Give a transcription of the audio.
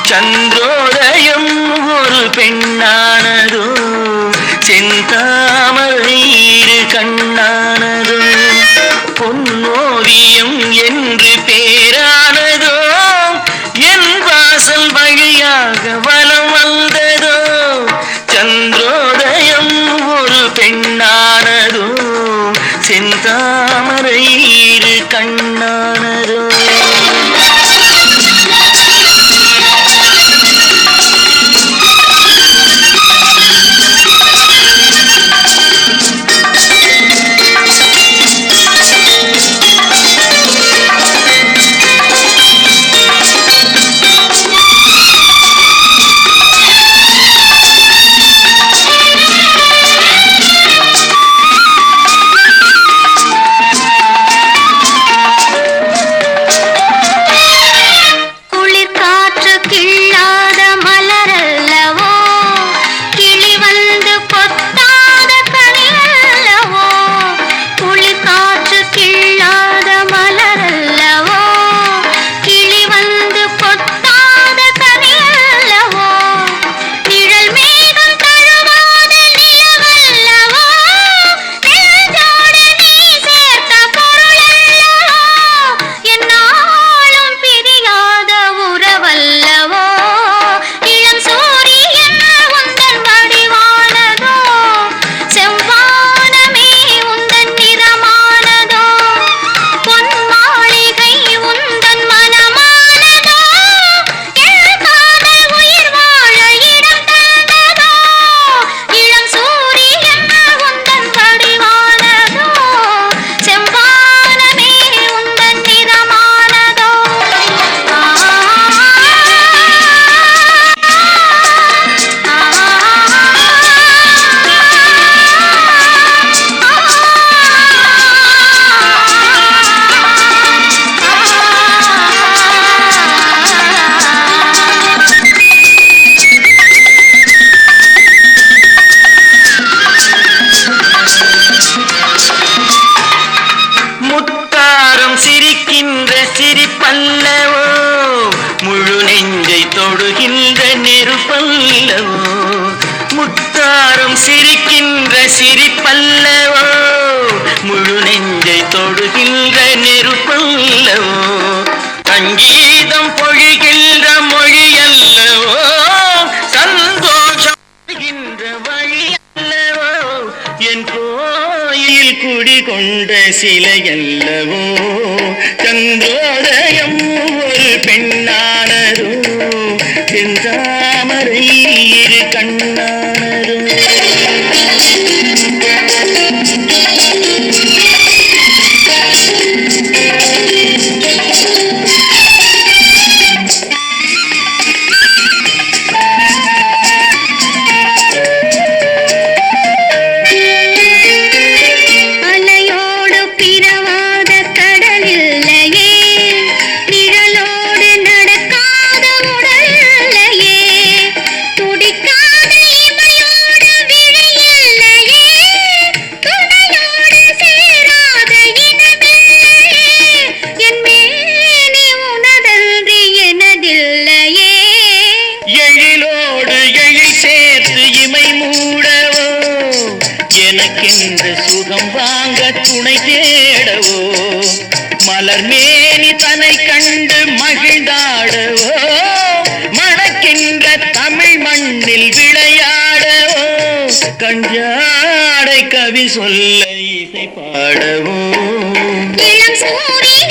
சந்திரோதயம் ஒரு பெண்ணானதோ, செந்தாமரை இரு கண்ணானதோ, பொன்னோவியம் என்று பேரானதோ, என் வாசல் வழியாக வலம் வந்ததோ. சந்திரோதயம் ஒரு பெண்ணானதோ, செந்தாமரை இரு கண்ணானதோ. சிரிப்பல்லவோ, முழு நெஞ்சை தொடுகின்ற நெருப்பல்லவோ. முத்தாரம் சிரிக்கின்ற சிரிப்பல்லவோ, முழு நெஞ்சை தொடுகின்ற நெருப்பல்லவோ. சங்கீதம் பொழிகின்ற மொழியல்லவோ, சந்தோஷம் வழி அல்லவோ. என் கோயில் குடிகொண்ட சிலையல்லவோ. சந்திரோதயம் ஒரு பெண்ணானதோ, செந்தாமரை இரு கண்ணானதோ. எனக்கென்று சுகம் வாங்க துணை தேடவோ, மலர் மேனி தன்னை கண்டு மகிழ்ந்தாடவோ, மணக்கின்ற தமிழ் மண்ணில் விளையாடவோ, கஞ்சாடை கவி சொல்ல இசை பாடவோ. இளம் சூரிய